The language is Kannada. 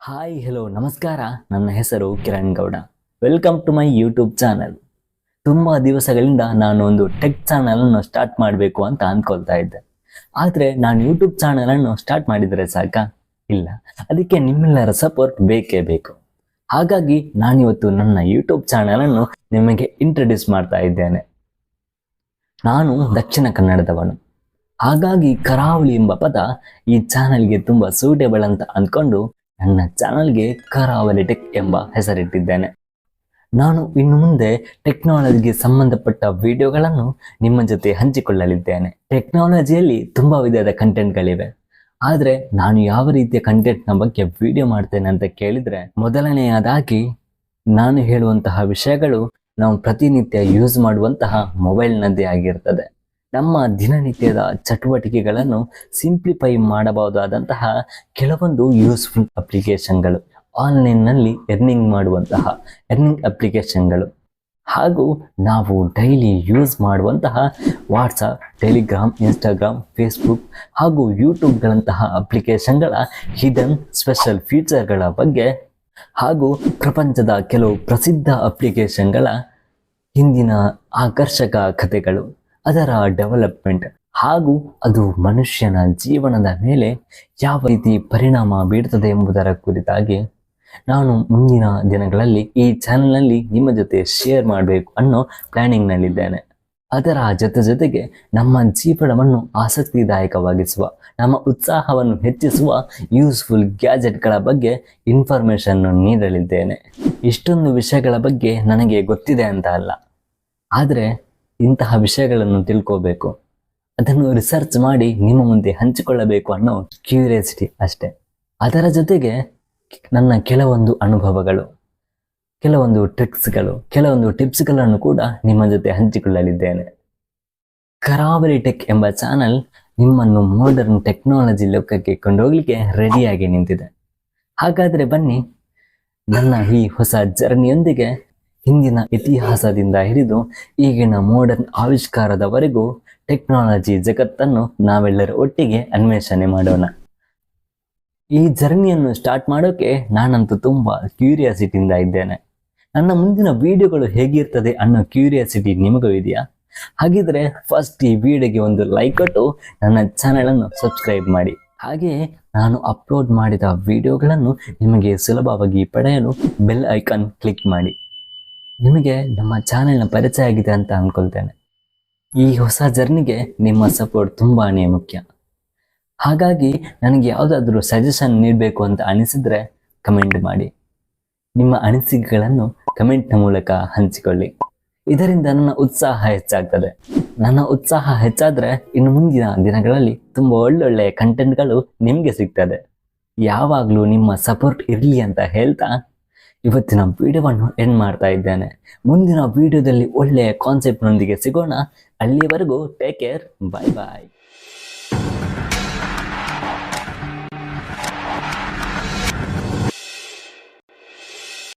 ಹಾಯ್ ಹೆಲೋ ನಮಸ್ಕಾರ. ನನ್ನ ಹೆಸರು Kiran Gowda. Welcome to my YouTube channel. ತುಂಬ ದಿವಸಗಳಿಂದ ನಾನು ಒಂದು ಟೆಕ್ ಚಾನಲನ್ನು ಸ್ಟಾರ್ಟ್ ಮಾಡಬೇಕು ಅಂತ ಅಂದ್ಕೊಳ್ತಾ ಇದ್ದೆ. ಆದರೆ ನಾನು ಯೂಟ್ಯೂಬ್ ಚಾನಲನ್ನು ಸ್ಟಾರ್ಟ್ ಮಾಡಿದರೆ ಸಾಕಾ? ಇಲ್ಲ, ಅದಕ್ಕೆ ನಿಮ್ಮೆಲ್ಲರ ಸಪೋರ್ಟ್ ಬೇಕೇ ಬೇಕು. ಹಾಗಾಗಿ ನಾನಿವತ್ತು ನನ್ನ ಯೂಟ್ಯೂಬ್ ಚಾನಲನ್ನು ನಿಮಗೆ ಇಂಟ್ರೊಡ್ಯೂಸ್ ಮಾಡ್ತಾ ಇದ್ದೇನೆ. ನಾನು ದಕ್ಷಿಣ ಕನ್ನಡದವನು. ಹಾಗಾಗಿ ಕರಾವಳಿ ಎಂಬ ಪದ ಈ ಚಾನಲ್ಗೆ ತುಂಬ ಸೂಟೇಬಲ್ ಅಂತ ಅಂದ್ಕೊಂಡು ನನ್ನ ಚಾನಲ್ಗೆ ಕರಾವಳಿ ಟೆಕ್ ಎಂಬ ಹೆಸರಿಟ್ಟಿದ್ದೇನೆ. ನಾನು ಇನ್ನು ಮುಂದೆ ಟೆಕ್ನಾಲಜಿಗೆ ಸಂಬಂಧಪಟ್ಟ ವಿಡಿಯೋಗಳನ್ನು ನಿಮ್ಮ ಜೊತೆ ಹಂಚಿಕೊಳ್ಳಲಿದ್ದೇನೆ. ಟೆಕ್ನಾಲಜಿಯಲ್ಲಿ ತುಂಬ ವಿಧದ ಕಂಟೆಂಟ್ಗಳಿವೆ. ಆದರೆ ನಾನು ಯಾವ ರೀತಿಯ ಕಂಟೆಂಟ್ನ ಬಗ್ಗೆ ವಿಡಿಯೋ ಮಾಡ್ತೇನೆ ಅಂತ ಕೇಳಿದರೆ, ಮೊದಲನೆಯದಾಗಿ ನಾನು ಹೇಳುವಂತಹ ವಿಷಯಗಳು ನಾವು ಪ್ರತಿನಿತ್ಯ ಯೂಸ್ ಮಾಡುವಂತಹ ಮೊಬೈಲ್ನದ್ದೇ ಆಗಿರ್ತದೆ. ನಮ್ಮ ದಿನನಿತ್ಯದ ಚಟುವಟಿಕೆಗಳನ್ನು ಸಿಂಪ್ಲಿಫೈ ಮಾಡಬಹುದಾದಂತಹ ಕೆಲವೊಂದು ಯೂಸ್ಫುಲ್ ಅಪ್ಲಿಕೇಶನ್ಗಳು, ಆನ್ಲೈನ್ನಲ್ಲಿ ಎರ್ನಿಂಗ್ ಮಾಡುವಂತಹ ಎರ್ನಿಂಗ್ ಅಪ್ಲಿಕೇಶನ್ಗಳು, ಹಾಗೂ ನಾವು ಡೈಲಿ ಯೂಸ್ ಮಾಡುವಂತಹ ವಾಟ್ಸಪ್, ಟೆಲಿಗ್ರಾಮ್, ಇನ್ಸ್ಟಾಗ್ರಾಮ್, ಫೇಸ್ಬುಕ್ ಹಾಗೂ ಯೂಟ್ಯೂಬ್ಗಳಂತಹ ಅಪ್ಲಿಕೇಶನ್ಗಳ ಹಿಡನ್ ಸ್ಪೆಷಲ್ ಫೀಚರ್ಗಳ ಬಗ್ಗೆ, ಹಾಗೂ ಪ್ರಪಂಚದ ಕೆಲವು ಪ್ರಸಿದ್ಧ ಅಪ್ಲಿಕೇಶನ್ಗಳ ಹಿಂದಿನ ಆಕರ್ಷಕ ಕಥೆಗಳು, ಅದರ ಡೆವಲಪ್ಮೆಂಟ್ ಹಾಗೂ ಅದು ಮನುಷ್ಯನ ಜೀವನದ ಮೇಲೆ ಯಾವ ರೀತಿ ಪರಿಣಾಮ ಬೀರ್ತದೆ ಎಂಬುದರ ಕುರಿತಾಗಿ ನಾನು ಮುಂದಿನ ದಿನಗಳಲ್ಲಿ ಈ ಚಾನಲ್ನಲ್ಲಿ ನಿಮ್ಮ ಜೊತೆ ಶೇರ್ ಮಾಡಬೇಕು ಅನ್ನೋ ಪ್ಲಾನಿಂಗ್ನಲ್ಲಿದ್ದೇನೆ. ಅದರ ಜೊತೆಗೆ ನಮ್ಮ ಜೀವನವನ್ನು ಆಸಕ್ತಿದಾಯಕವಾಗಿಸುವ, ನಮ್ಮ ಉತ್ಸಾಹವನ್ನು ಹೆಚ್ಚಿಸುವ ಯೂಸ್ಫುಲ್ ಗ್ಯಾಜೆಟ್ಗಳ ಬಗ್ಗೆ ಇನ್ಫಾರ್ಮೇಷನ್ನು ನೀಡಲಿದ್ದೇನೆ. ಇಷ್ಟೊಂದು ವಿಷಯಗಳ ಬಗ್ಗೆ ನನಗೆ ಗೊತ್ತಿದೆ ಅಂತ ಅಲ್ಲ, ಆದರೆ ಇಂತಹ ವಿಷಯಗಳನ್ನು ತಿಳ್ಕೋಬೇಕು, ಅದನ್ನು ರಿಸರ್ಚ್ ಮಾಡಿ ನಿಮ್ಮ ಮುಂದೆ ಹಂಚಿಕೊಳ್ಳಬೇಕು ಅನ್ನೋ ಕ್ಯೂರಿಯಾಸಿಟಿ ಅಷ್ಟೆ. ಅದರ ಜೊತೆಗೆ ನನ್ನ ಕೆಲವೊಂದು ಅನುಭವಗಳು, ಕೆಲವೊಂದು ಟ್ರಿಕ್ಸ್ಗಳು, ಕೆಲವೊಂದು ಟಿಪ್ಸ್ಗಳನ್ನು ಕೂಡ ನಿಮ್ಮ ಜೊತೆ ಹಂಚಿಕೊಳ್ಳಲಿದ್ದೇನೆ. ಕರಾವಳಿ ಟೆಕ್ ಎಂಬ ಚಾನಲ್ ನಿಮ್ಮನ್ನು ಮಾಡರ್ನ್ ಟೆಕ್ನಾಲಜಿ ಲೋಕಕ್ಕೆ ಕೊಂಡೋಗ್ಲಿಕ್ಕೆ ರೆಡಿಯಾಗಿ ನಿಂತಿದೆ. ಹಾಗಾದರೆ ಬನ್ನಿ, ನನ್ನ ಈ ಹೊಸ ಜರ್ನಿಯೊಂದಿಗೆ ಹಿಂದಿನ ಇತಿಹಾಸದಿಂದ ಹಿಡಿದು ಈಗಿನ ಮಾಡರ್ನ್ ಆವಿಷ್ಕಾರದವರೆಗೂ ಟೆಕ್ನಾಲಜಿ ಜಗತ್ತನ್ನು ನಾವೆಲ್ಲರೂ ಒಟ್ಟಿಗೆ ಅನ್ವೇಷಣೆ ಮಾಡೋಣ. ಈ ಜರ್ನಿಯನ್ನು ಸ್ಟಾರ್ಟ್ ಮಾಡೋಕೆ ನಾನಂತೂ ತುಂಬ ಕ್ಯೂರಿಯಾಸಿಟಿಯಿಂದ ಇದ್ದೇನೆ. ನನ್ನ ಮುಂದಿನ ವಿಡಿಯೋಗಳು ಹೇಗಿರ್ತದೆ ಅನ್ನೋ ಕ್ಯೂರಿಯಾಸಿಟಿ ನಿಮಗೂ ಇದೆಯಾ? ಹಾಗಿದ್ರೆ ಫಸ್ಟ್ ಈ ವಿಡಿಯೋಗೆ ಒಂದು ಲೈಕ್ ಕೊಟ್ಟು ನನ್ನ ಚಾನಲನ್ನು ಸಬ್ಸ್ಕ್ರೈಬ್ ಮಾಡಿ. ಹಾಗೆಯೇ ನಾನು ಅಪ್ಲೋಡ್ ಮಾಡಿದ ವಿಡಿಯೋಗಳನ್ನು ನಿಮಗೆ ಸುಲಭವಾಗಿ ಪಡೆಯಲು ಬೆಲ್ ಐಕಾನ್ ಕ್ಲಿಕ್ ಮಾಡಿ. ನಿಮಗೆ ನಮ್ಮ ಚಾನೆಲ್ನ ಪರಿಚಯ ಆಗಿದೆ ಅಂತ ಅಂದ್ಕೊಳ್ತೇನೆ. ಈ ಹೊಸ ಜರ್ನಿಗೆ ನಿಮ್ಮ ಸಪೋರ್ಟ್ ತುಂಬಾ ಮುಖ್ಯ. ಹಾಗಾಗಿ ನನಗೆ ಯಾವುದಾದ್ರೂ ಸಜೆಷನ್ ನೀಡಬೇಕು ಅಂತ ಅನಿಸಿದರೆ ಕಮೆಂಟ್ ಮಾಡಿ. ನಿಮ್ಮ ಅನಿಸಿಕೆಗಳನ್ನು ಕಮೆಂಟ್ನ ಮೂಲಕ ಹಂಚಿಕೊಳ್ಳಿ. ಇದರಿಂದ ನನ್ನ ಉತ್ಸಾಹ ಹೆಚ್ಚಾಗ್ತದೆ. ನನ್ನ ಉತ್ಸಾಹ ಹೆಚ್ಚಾದರೆ ಇನ್ನು ಮುಂದಿನ ದಿನಗಳಲ್ಲಿ ತುಂಬ ಒಳ್ಳೊಳ್ಳೆಯ ಕಂಟೆಂಟ್ಗಳು ನಿಮಗೆ ಸಿಗ್ತದೆ. ಯಾವಾಗಲೂ ನಿಮ್ಮ ಸಪೋರ್ಟ್ ಇರಲಿ ಅಂತ ಹೇಳ್ತಾ ಇವತ್ತಿನ ವಿಡಿಯೋವನ್ನು ಎಂಡ್ ಮಾಡ್ತಾ ಇದ್ದೇನೆ. ಮುಂದಿನ ವಿಡಿಯೋದಲ್ಲಿ ಒಳ್ಳೆಯ ಕಾನ್ಸೆಪ್ಟ್ನೊಂದಿಗೆ ಸಿಗೋಣ. ಅಲ್ಲಿಯವರೆಗೂ ಟೇಕ್ ಕೇರ್, ಬಾಯ್ ಬಾಯ್.